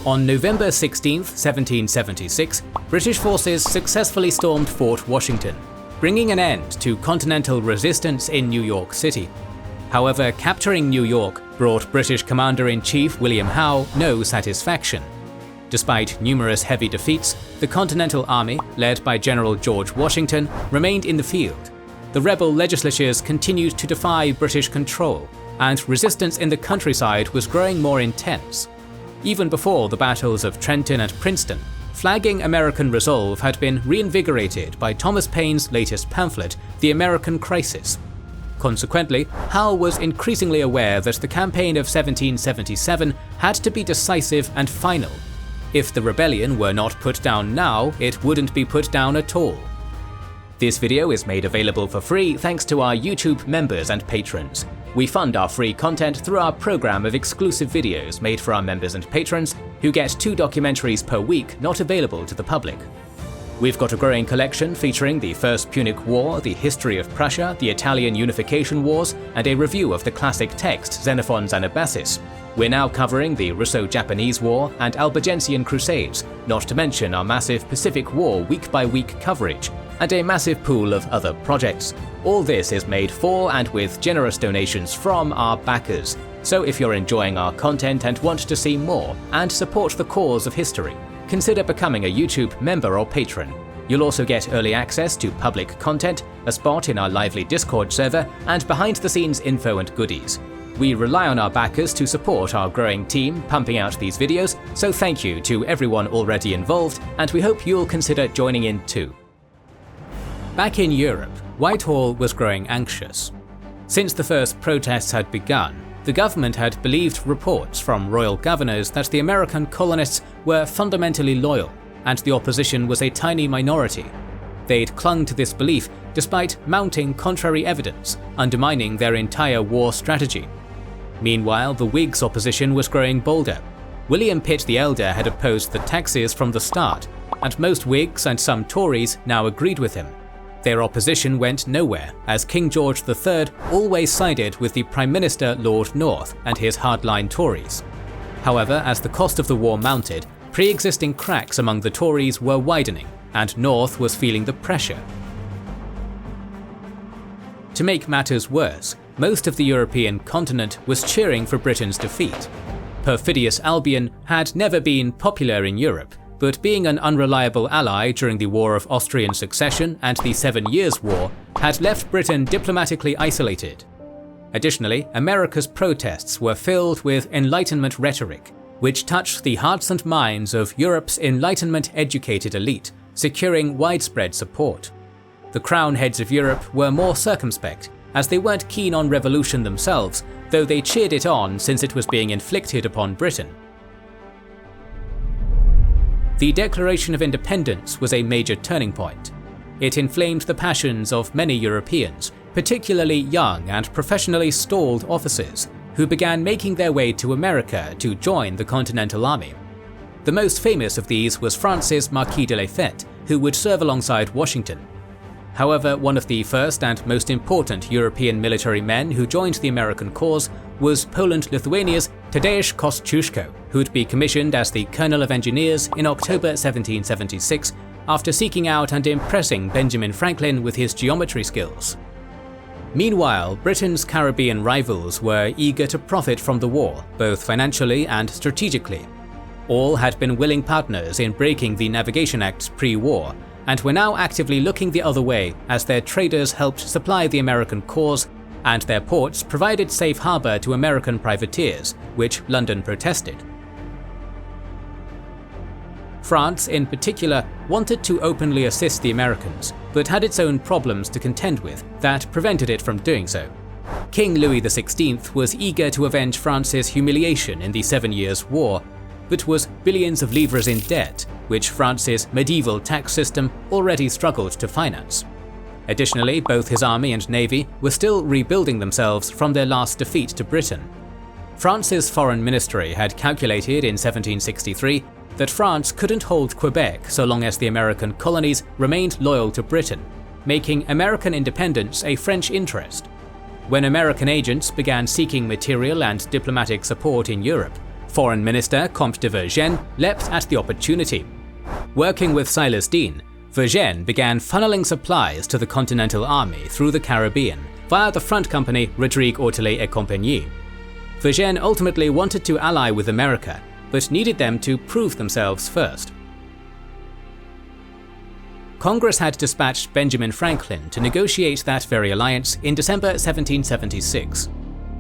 On November 16, 1776, British forces successfully stormed Fort Washington, bringing an end to Continental resistance in New York City. However, capturing New York brought British Commander-in-Chief William Howe no satisfaction. Despite numerous heavy defeats, the Continental Army, led by General George Washington, remained in the field. The rebel legislatures continued to defy British control, and resistance in the countryside was growing more intense. Even before the battles of Trenton and Princeton, flagging American resolve had been reinvigorated by Thomas Paine's latest pamphlet, The American Crisis. Consequently, Howe was increasingly aware that the campaign of 1777 had to be decisive and final. If the rebellion were not put down now, it wouldn't be put down at all. This video is made available for free thanks to our YouTube members and patrons. We fund our free content through our program of exclusive videos made for our members and patrons, who get 2 documentaries per week not available to the public. We've got a growing collection featuring the First Punic War, the history of Prussia, the Italian Unification Wars, and a review of the classic text Xenophon's Anabasis. We're now covering the Russo-Japanese War and Albigensian Crusades, not to mention our massive Pacific War week-by-week coverage, and a massive pool of other projects. All this is made for and with generous donations from our backers, so if you're enjoying our content and want to see more and support the cause of history, consider becoming a YouTube member or patron. You'll also get early access to public content, a spot in our lively Discord server, and behind-the-scenes info and goodies. We rely on our backers to support our growing team pumping out these videos, so thank you to everyone already involved, and we hope you'll consider joining in too. Back in Europe, Whitehall was growing anxious. Since the first protests had begun, the government had believed reports from royal governors that the American colonists were fundamentally loyal, and the opposition was a tiny minority. They'd clung to this belief despite mounting contrary evidence, undermining their entire war strategy. Meanwhile, the Whigs' opposition was growing bolder. William Pitt the Elder had opposed the taxes from the start, and most Whigs and some Tories now agreed with him. Their opposition went nowhere, as King George III always sided with the Prime Minister Lord North and his hardline Tories. However, as the cost of the war mounted, pre-existing cracks among the Tories were widening, and North was feeling the pressure. To make matters worse, most of the European continent was cheering for Britain's defeat. Perfidious Albion had never been popular in Europe, but being an unreliable ally during the War of Austrian Succession and the 7 Years' War had left Britain diplomatically isolated. Additionally, America's protests were filled with Enlightenment rhetoric, which touched the hearts and minds of Europe's Enlightenment-educated elite, securing widespread support. The crown heads of Europe were more circumspect, as they weren't keen on revolution themselves, though they cheered it on since it was being inflicted upon Britain. The Declaration of Independence was a major turning point. It inflamed the passions of many Europeans, particularly young and professionally stalled officers, who began making their way to America to join the Continental Army. The most famous of these was Francis Marquis de Lafayette, who would serve alongside Washington. However, one of the first and most important European military men who joined the American cause was Poland-Lithuania's Tadeusz Kościuszko, who'd be commissioned as the Colonel of Engineers in October 1776 after seeking out and impressing Benjamin Franklin with his geometry skills. Meanwhile, Britain's Caribbean rivals were eager to profit from the war, both financially and strategically. All had been willing partners in breaking the Navigation Acts pre-war, and were now actively looking the other way as their traders helped supply the American cause, and their ports provided safe harbour to American privateers, which London protested. France, in particular, wanted to openly assist the Americans, but had its own problems to contend with that prevented it from doing so. King Louis XVI was eager to avenge France's humiliation in the 7 Years' War, but was billions of livres in debt, which France's medieval tax system already struggled to finance. Additionally, both his army and navy were still rebuilding themselves from their last defeat to Britain. France's foreign ministry had calculated in 1763 that France couldn't hold Quebec so long as the American colonies remained loyal to Britain, making American independence a French interest. When American agents began seeking material and diplomatic support in Europe, Foreign Minister Comte de Vergennes leapt at the opportunity. Working with Silas Deane, Vergennes began funneling supplies to the Continental Army through the Caribbean via the front company Rodrigue Ortelet et Compagnie. Vergennes ultimately wanted to ally with America, but needed them to prove themselves first. Congress had dispatched Benjamin Franklin to negotiate that very alliance in December 1776.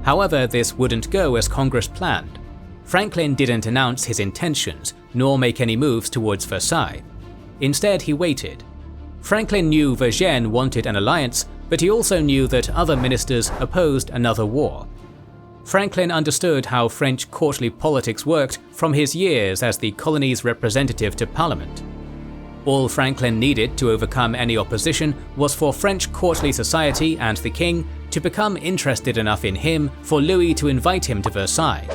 However, this wouldn't go as Congress planned. Franklin didn't announce his intentions, nor make any moves towards Versailles. Instead, he waited. Franklin knew Vergennes wanted an alliance, but he also knew that other ministers opposed another war. Franklin understood how French courtly politics worked from his years as the colony's representative to Parliament. All Franklin needed to overcome any opposition was for French courtly society and the king to become interested enough in him for Louis to invite him to Versailles.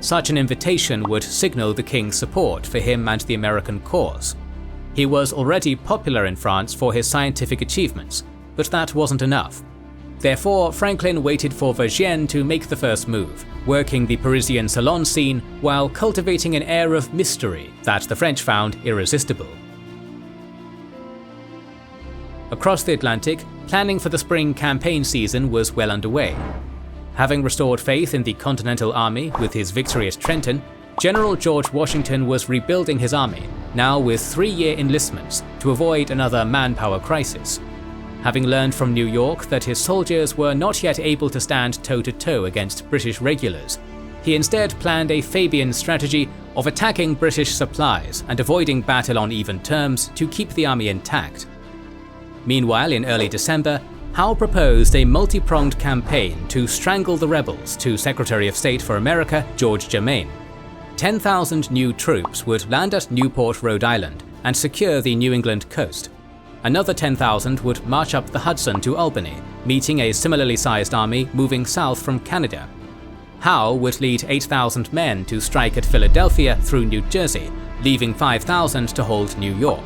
Such an invitation would signal the king's support for him and the American cause. He was already popular in France for his scientific achievements, but that wasn't enough. Therefore, Franklin waited for Vergennes to make the first move, working the Parisian salon scene while cultivating an air of mystery that the French found irresistible. Across the Atlantic, planning for the spring campaign season was well underway. Having restored faith in the Continental Army with his victory at Trenton, General George Washington was rebuilding his army, now with 3-year enlistments, to avoid another manpower crisis. Having learned from New York that his soldiers were not yet able to stand toe-to-toe against British regulars, he instead planned a Fabian strategy of attacking British supplies and avoiding battle on even terms to keep the army intact. Meanwhile, in early December, Howe proposed a multi-pronged campaign to strangle the rebels to Secretary of State for America George Germain. 10,000 new troops would land at Newport, Rhode Island, and secure the New England coast. Another 10,000 would march up the Hudson to Albany, meeting a similarly sized army moving south from Canada. Howe would lead 8,000 men to strike at Philadelphia through New Jersey, leaving 5,000 to hold New York.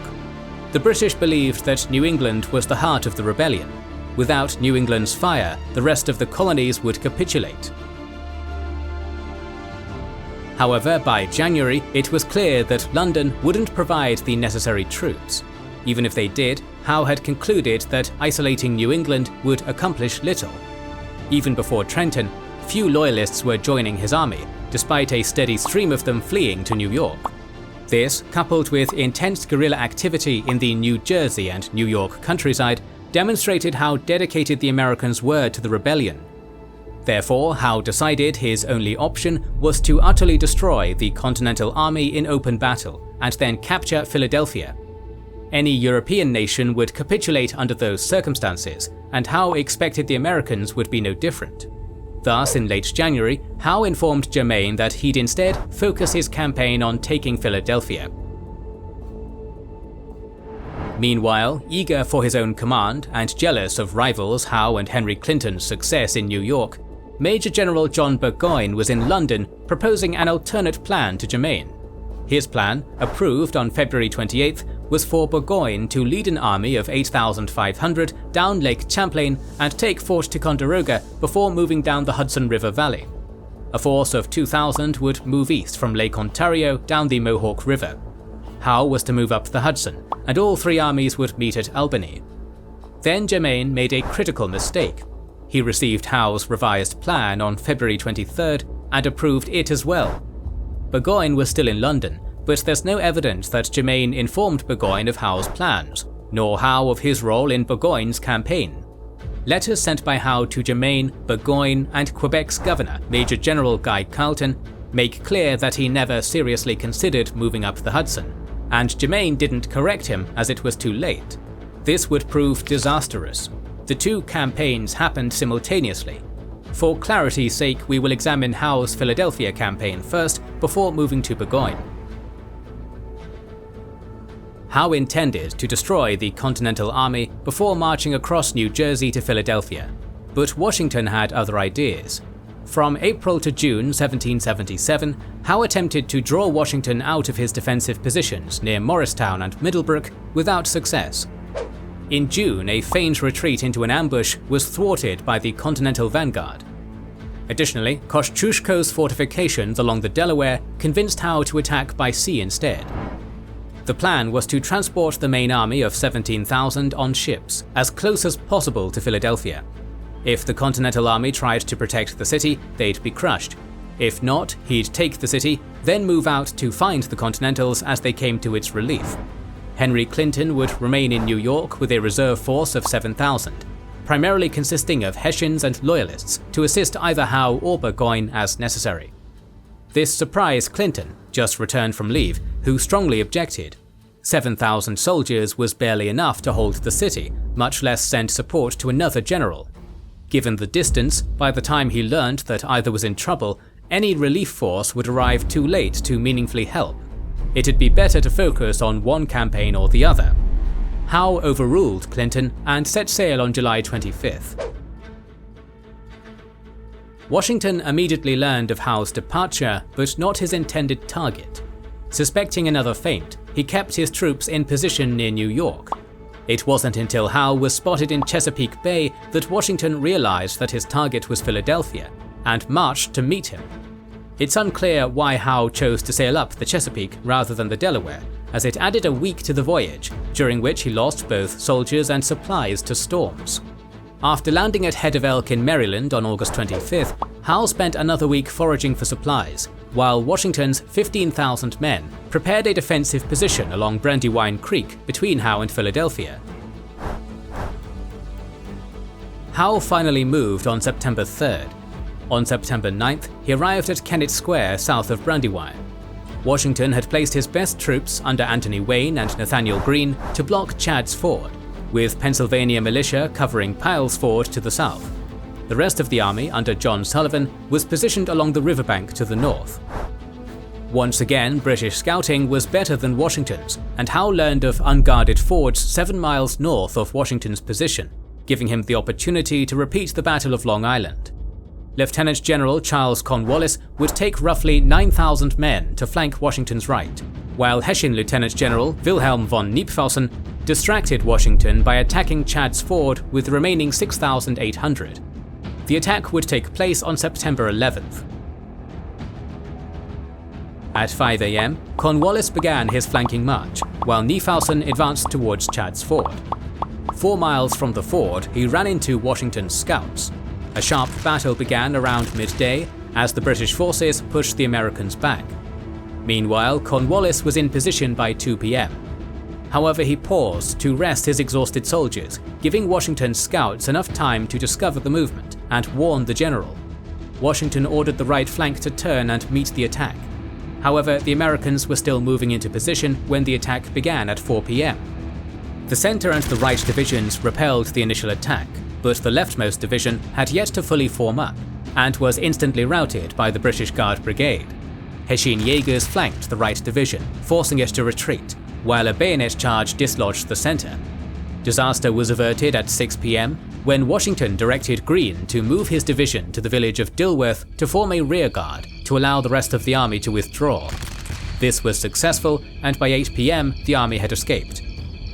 The British believed that New England was the heart of the rebellion. Without New England's fire, the rest of the colonies would capitulate. However, by January, it was clear that London wouldn't provide the necessary troops. Even if they did, Howe had concluded that isolating New England would accomplish little. Even before Trenton, few loyalists were joining his army, despite a steady stream of them fleeing to New York. This, coupled with intense guerrilla activity in the New Jersey and New York countryside, demonstrated how dedicated the Americans were to the rebellion. Therefore, Howe decided his only option was to utterly destroy the Continental Army in open battle, and then capture Philadelphia. Any European nation would capitulate under those circumstances, and Howe expected the Americans would be no different. Thus, in late January, Howe informed Germain that he'd instead focus his campaign on taking Philadelphia. Meanwhile, eager for his own command and jealous of rivals Howe and Henry Clinton's success in New York, Major General John Burgoyne was in London proposing an alternate plan to Germain. His plan, approved on February 28th, was for Burgoyne to lead an army of 8,500 down Lake Champlain and take Fort Ticonderoga before moving down the Hudson River Valley. A force of 2,000 would move east from Lake Ontario down the Mohawk River. Howe was to move up the Hudson, and all three armies would meet at Albany. Then Germain made a critical mistake. He received Howe's revised plan on February 23rd and approved it as well. Burgoyne was still in London, but there's no evidence that Germain informed Burgoyne of Howe's plans, nor Howe of his role in Burgoyne's campaign. Letters sent by Howe to Germain, Burgoyne, and Quebec's governor, Major General Guy Carleton, make clear that he never seriously considered moving up the Hudson, and Germain didn't correct him as it was too late. This would prove disastrous. The two campaigns happened simultaneously. For clarity's sake, we will examine Howe's Philadelphia campaign first before moving to Burgoyne. Howe intended to destroy the Continental Army before marching across New Jersey to Philadelphia, but Washington had other ideas. From April to June 1777, Howe attempted to draw Washington out of his defensive positions near Morristown and Middlebrook without success. In June, a feigned retreat into an ambush was thwarted by the Continental vanguard. Additionally, Kosciuszko's fortifications along the Delaware convinced Howe to attack by sea instead. The plan was to transport the main army of 17,000 on ships, as close as possible to Philadelphia. If the Continental Army tried to protect the city, they'd be crushed. If not, he'd take the city, then move out to find the Continentals as they came to its relief. Henry Clinton would remain in New York with a reserve force of 7,000, primarily consisting of Hessians and Loyalists, to assist either Howe or Burgoyne as necessary. This surprised Clinton, just returned from leave, who strongly objected. 7,000 soldiers was barely enough to hold the city, much less send support to another general. Given the distance, by the time he learned that either was in trouble, any relief force would arrive too late to meaningfully help. It'd be better to focus on one campaign or the other. Howe overruled Clinton and set sail on July 25th. Washington immediately learned of Howe's departure, but not his intended target. Suspecting another feint, he kept his troops in position near New York. It wasn't until Howe was spotted in Chesapeake Bay that Washington realized that his target was Philadelphia, and marched to meet him. It's unclear why Howe chose to sail up the Chesapeake rather than the Delaware, as it added a week to the voyage, during which he lost both soldiers and supplies to storms. After landing at Head of Elk in Maryland on August 25th, Howe spent another week foraging for supplies, while Washington's 15,000 men prepared a defensive position along Brandywine Creek between Howe and Philadelphia. Howe finally moved on September 3rd. On September 9th, he arrived at Kennett Square south of Brandywine. Washington had placed his best troops under Anthony Wayne and Nathaniel Greene to block Chad's Ford, with Pennsylvania militia covering Pyle's Ford to the south. The rest of the army under John Sullivan was positioned along the riverbank to the north. Once again, British scouting was better than Washington's, and Howe learned of unguarded fords 7 miles north of Washington's position, giving him the opportunity to repeat the Battle of Long Island. Lieutenant General Charles Cornwallis would take roughly 9,000 men to flank Washington's right, while Hessian Lieutenant General Wilhelm von Knyphausen distracted Washington by attacking Chad's Ford with the remaining 6,800. The attack would take place on September 11th. At 5 a.m., Cornwallis began his flanking march, while Knyphausen advanced towards Chad's Ford. 4 miles from the ford, he ran into Washington's scouts. A sharp battle began around midday as the British forces pushed the Americans back. Meanwhile, Cornwallis was in position by 2 p.m. However, he paused to rest his exhausted soldiers, giving Washington's scouts enough time to discover the movement and warn the general. Washington ordered the right flank to turn and meet the attack. However, the Americans were still moving into position when the attack began at 4 p.m. The center and the right divisions repelled the initial attack, but the leftmost division had yet to fully form up, and was instantly routed by the British Guard Brigade. Hessian Jaegers flanked the right division, forcing it to retreat, while a bayonet charge dislodged the center. Disaster was averted at 6 p.m. when Washington directed Greene to move his division to the village of Dilworth to form a rearguard to allow the rest of the army to withdraw. This was successful, and by 8 p.m. the army had escaped.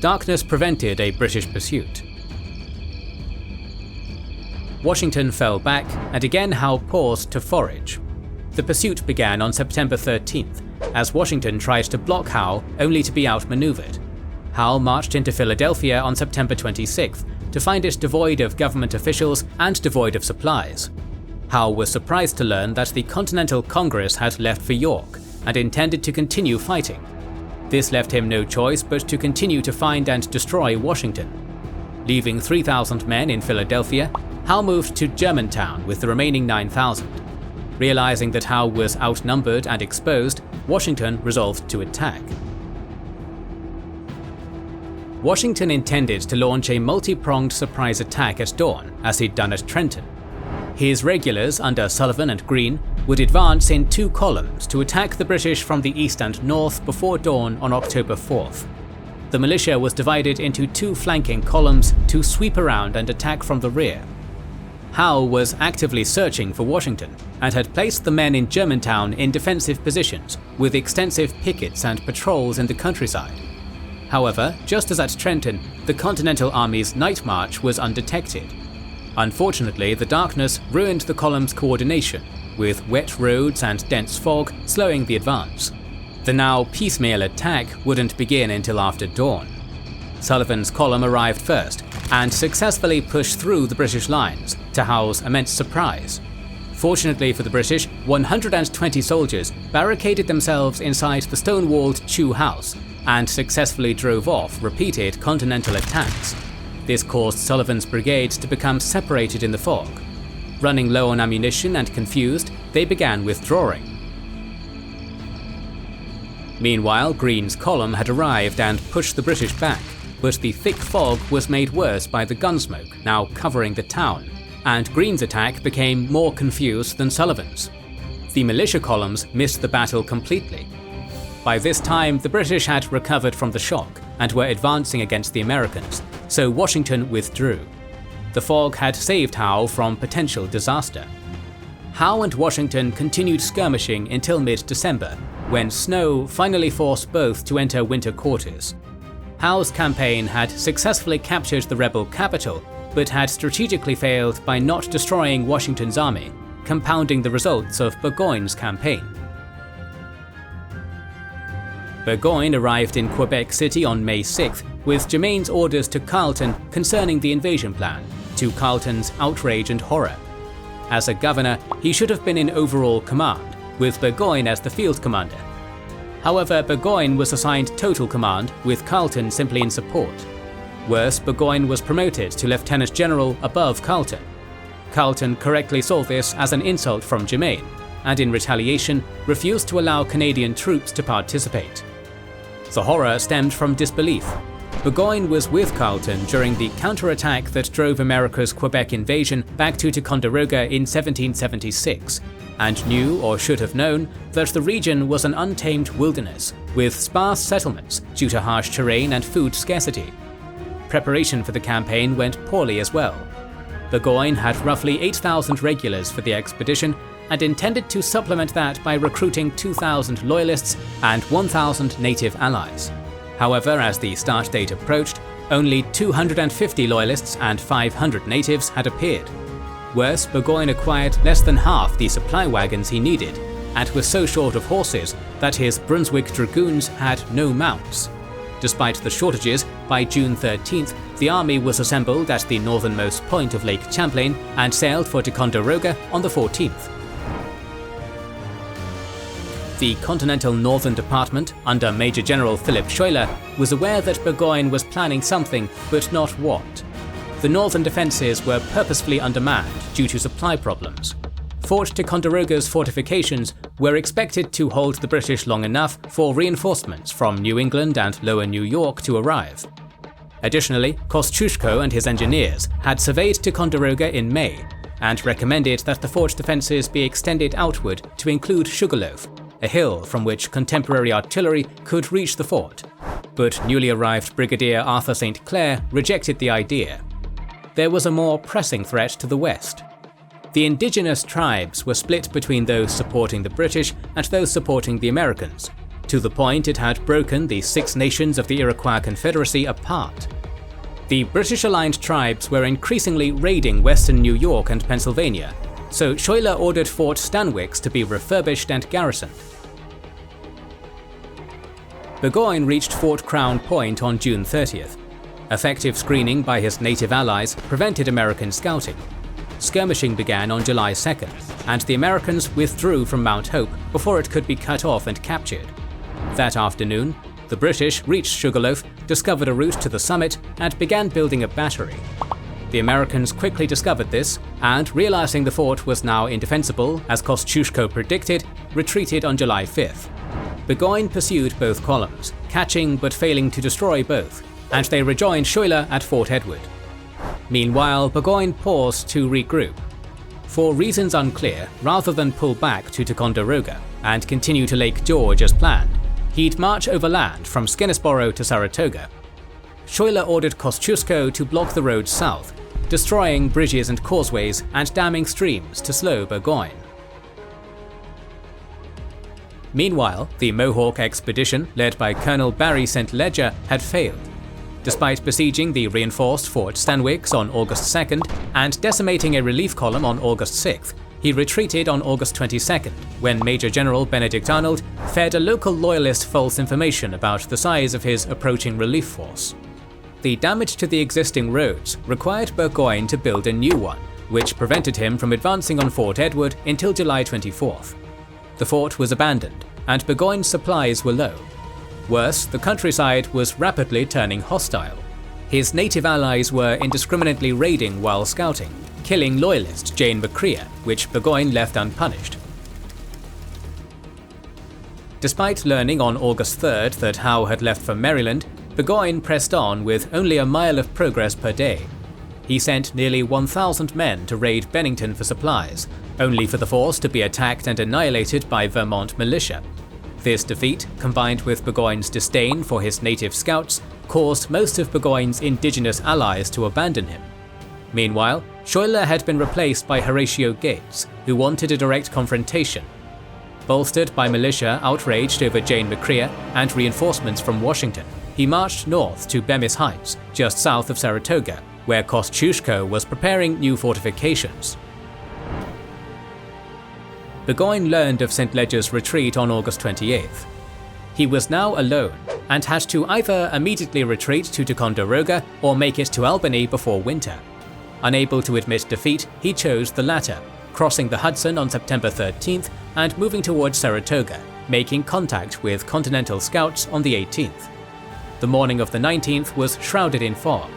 Darkness prevented a British pursuit. Washington fell back, and again Howe paused to forage. The pursuit began on September 13th, as Washington tried to block Howe only to be outmaneuvered. Howe marched into Philadelphia on September 26th to find it devoid of government officials and devoid of supplies. Howe was surprised to learn that the Continental Congress had left for York and intended to continue fighting. This left him no choice but to continue to find and destroy Washington. Leaving 3,000 men in Philadelphia, Howe moved to Germantown with the remaining 9,000. Realizing that Howe was outnumbered and exposed, Washington resolved to attack. Washington intended to launch a multi-pronged surprise attack at dawn, as he'd done at Trenton. His regulars under Sullivan and Greene would advance in 2 columns to attack the British from the east and north before dawn on October 4th. The militia was divided into 2 flanking columns to sweep around and attack from the rear. Howe was actively searching for Washington and had placed the men in Germantown in defensive positions with extensive pickets and patrols in the countryside. However, just as at Trenton, the Continental Army's night march was undetected. Unfortunately, the darkness ruined the column's coordination, with wet roads and dense fog slowing the advance. The now piecemeal attack wouldn't begin until after dawn. Sullivan's column arrived first and successfully pushed through the British lines, to Howe's immense surprise. Fortunately for the British, 120 soldiers barricaded themselves inside the stone-walled Chew House and successfully drove off repeated Continental attacks. This caused Sullivan's brigades to become separated in the fog. Running low on ammunition and confused, they began withdrawing. Meanwhile, Greene's column had arrived and pushed the British back, but the thick fog was made worse by the gunsmoke now covering the town, and Greene's attack became more confused than Sullivan's. The militia columns missed the battle completely. By this time, the British had recovered from the shock and were advancing against the Americans, so Washington withdrew. The fog had saved Howe from potential disaster. Howe and Washington continued skirmishing until mid-December, when snow finally forced both to enter winter quarters. Howe's campaign had successfully captured the rebel capital, but had strategically failed by not destroying Washington's army, compounding the results of Burgoyne's campaign. Burgoyne arrived in Quebec City on May 6th with Germain's orders to Carleton concerning the invasion plan, to Carleton's outrage and horror. As a governor, he should have been in overall command, with Burgoyne as the field commander. However, Burgoyne was assigned total command, with Carleton simply in support. Worse, Burgoyne was promoted to lieutenant general above Carleton. Carleton correctly saw this as an insult from Germain, and in retaliation refused to allow Canadian troops to participate. The horror stemmed from disbelief. Burgoyne was with Carleton during the counterattack that drove America's Quebec invasion back to Ticonderoga in 1776, and knew, or should have known, that the region was an untamed wilderness, with sparse settlements due to harsh terrain and food scarcity. Preparation for the campaign went poorly as well. Burgoyne had roughly 8,000 regulars for the expedition, and intended to supplement that by recruiting 2,000 loyalists and 1,000 native allies. However, as the start date approached, only 250 loyalists and 500 natives had appeared. Worse, Burgoyne acquired less than half the supply wagons he needed, and was so short of horses that his Brunswick dragoons had no mounts. Despite the shortages, by June 13th, the army was assembled at the northernmost point of Lake Champlain and sailed for Ticonderoga on the 14th. The Continental Northern Department, under Major General Philip Schuyler, was aware that Burgoyne was planning something, but not what. The northern defences were purposefully undermanned due to supply problems. Fort Ticonderoga's fortifications were expected to hold the British long enough for reinforcements from New England and Lower New York to arrive. Additionally, Kosciuszko and his engineers had surveyed Ticonderoga in May, and recommended that the fort defences be extended outward to include Sugarloaf, a hill from which contemporary artillery could reach the fort, but newly arrived Brigadier Arthur St. Clair rejected the idea. There was a more pressing threat to the west. The indigenous tribes were split between those supporting the British and those supporting the Americans, to the point it had broken the Six Nations of the Iroquois Confederacy apart. The British-aligned tribes were increasingly raiding western New York and Pennsylvania, so Schuyler ordered Fort Stanwix to be refurbished and garrisoned. Burgoyne reached Fort Crown Point on June 30th. Effective screening by his native allies prevented American scouting. Skirmishing began on July 2nd, and the Americans withdrew from Mount Hope before it could be cut off and captured. That afternoon, the British reached Sugarloaf, discovered a route to the summit, and began building a battery. The Americans quickly discovered this, and realizing the fort was now indefensible, as Kosciuszko predicted, retreated on July 5th. Burgoyne pursued both columns, catching but failing to destroy both, and they rejoined Schuyler at Fort Edward. Meanwhile, Burgoyne paused to regroup. For reasons unclear, rather than pull back to Ticonderoga and continue to Lake George as planned, he'd march overland from Skenesboro to Saratoga. Schuyler ordered Kosciuszko to block the road south, destroying bridges and causeways and damming streams to slow Burgoyne. Meanwhile, the Mohawk expedition, led by Colonel Barry St. Leger, had failed. Despite besieging the reinforced Fort Stanwix on August 2nd and decimating a relief column on August 6th, he retreated on August 22nd when Major General Benedict Arnold fed a local loyalist false information about the size of his approaching relief force. The damage to the existing roads required Burgoyne to build a new one, which prevented him from advancing on Fort Edward until July 24th. The fort was abandoned, and Burgoyne's supplies were low. Worse, the countryside was rapidly turning hostile. His native allies were indiscriminately raiding while scouting, killing loyalist Jane McCrea, which Burgoyne left unpunished. Despite learning on August 3rd that Howe had left for Maryland, Burgoyne pressed on with only a mile of progress per day. He sent nearly 1,000 men to raid Bennington for supplies, only for the force to be attacked and annihilated by Vermont militia. This defeat, combined with Burgoyne's disdain for his native scouts, caused most of Burgoyne's indigenous allies to abandon him. Meanwhile, Schuyler had been replaced by Horatio Gates, who wanted a direct confrontation. Bolstered by militia outraged over Jane McCrea and reinforcements from Washington, he marched north to Bemis Heights, just south of Saratoga, where Kosciuszko was preparing new fortifications. Burgoyne learned of St. Leger's retreat on August 28th. He was now alone and had to either immediately retreat to Ticonderoga or make it to Albany before winter. Unable to admit defeat, he chose the latter, crossing the Hudson on September 13th and moving towards Saratoga, making contact with Continental scouts on the 18th. The morning of the 19th was shrouded in fog.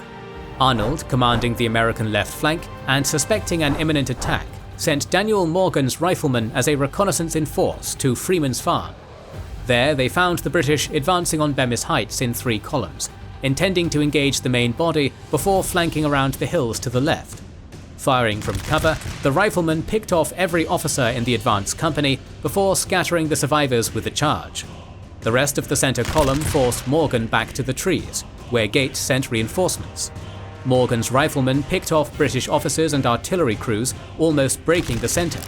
Arnold, commanding the American left flank and suspecting an imminent attack, sent Daniel Morgan's riflemen as a reconnaissance in force to Freeman's Farm. There they found the British advancing on Bemis Heights in 3 columns, intending to engage the main body before flanking around the hills to the left. Firing from cover, the riflemen picked off every officer in the advance company before scattering the survivors with a charge. The rest of the center column forced Morgan back to the trees, where Gates sent reinforcements. Morgan's riflemen picked off British officers and artillery crews, almost breaking the center.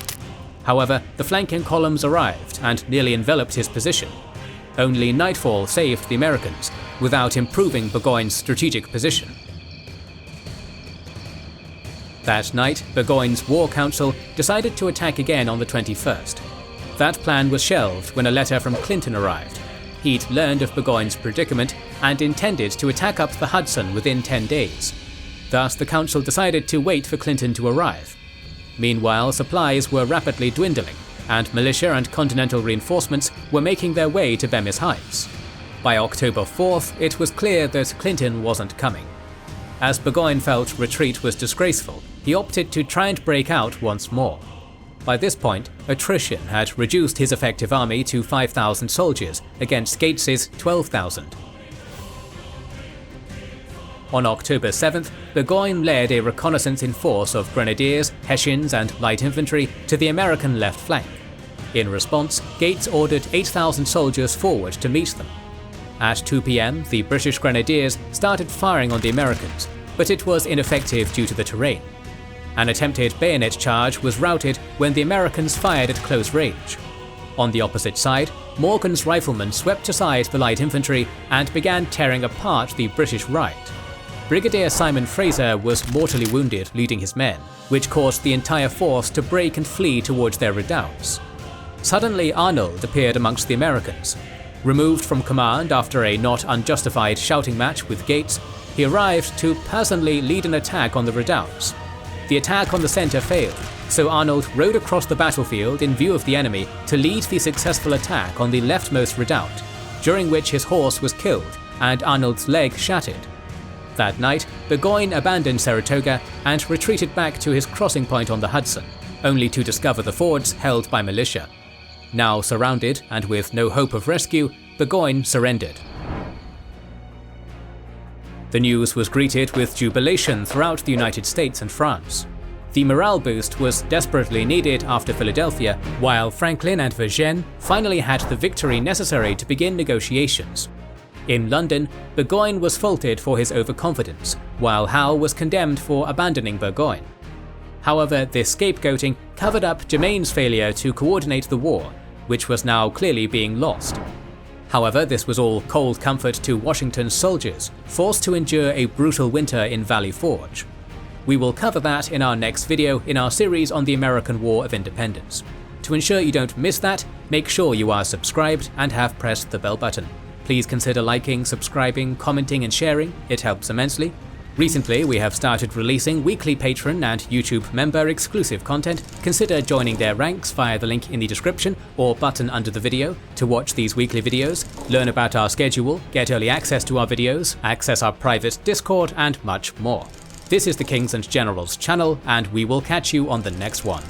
However, the flanking columns arrived and nearly enveloped his position. Only nightfall saved the Americans, without improving Burgoyne's strategic position. That night, Burgoyne's War Council decided to attack again on the 21st. That plan was shelved when a letter from Clinton arrived. He'd learned of Burgoyne's predicament and intended to attack up the Hudson within 10 days. Thus, the council decided to wait for Clinton to arrive. Meanwhile, supplies were rapidly dwindling, and militia and Continental reinforcements were making their way to Bemis Heights. By October 4th, it was clear that Clinton wasn't coming. As Burgoyne felt retreat was disgraceful, he opted to try and break out once more. By this point, attrition had reduced his effective army to 5,000 soldiers against Gates's 12,000. On October 7th, Burgoyne led a reconnaissance in force of grenadiers, Hessians, and light infantry to the American left flank. In response, Gates ordered 8,000 soldiers forward to meet them. At 2 p.m., the British grenadiers started firing on the Americans, but it was ineffective due to the terrain. An attempted bayonet charge was routed when the Americans fired at close range. On the opposite side, Morgan's riflemen swept aside the light infantry and began tearing apart the British right. Brigadier Simon Fraser was mortally wounded leading his men, which caused the entire force to break and flee towards their redoubts. Suddenly, Arnold appeared amongst the Americans. Removed from command after a not unjustified shouting match with Gates, he arrived to personally lead an attack on the redoubts. The attack on the center failed, so Arnold rode across the battlefield in view of the enemy to lead the successful attack on the leftmost redoubt, during which his horse was killed and Arnold's leg shattered. That night, Burgoyne abandoned Saratoga and retreated back to his crossing point on the Hudson, only to discover the fords held by militia. Now surrounded and with no hope of rescue, Burgoyne surrendered. The news was greeted with jubilation throughout the United States and France. The morale boost was desperately needed after Philadelphia, while Franklin and Vergennes finally had the victory necessary to begin negotiations. In London, Burgoyne was faulted for his overconfidence, while Howe was condemned for abandoning Burgoyne. However, this scapegoating covered up Germain's failure to coordinate the war, which was now clearly being lost. However, this was all cold comfort to Washington's soldiers, forced to endure a brutal winter in Valley Forge. We will cover that in our next video in our series on the American War of Independence. To ensure you don't miss that, make sure you are subscribed and have pressed the bell button. Please consider liking, subscribing, commenting and sharing, it helps immensely. Recently, we have started releasing weekly Patreon and YouTube member exclusive content. Consider joining their ranks via the link in the description or button under the video to watch these weekly videos, learn about our schedule, get early access to our videos, access our private Discord and much more. This is the Kings and Generals channel, and we will catch you on the next one.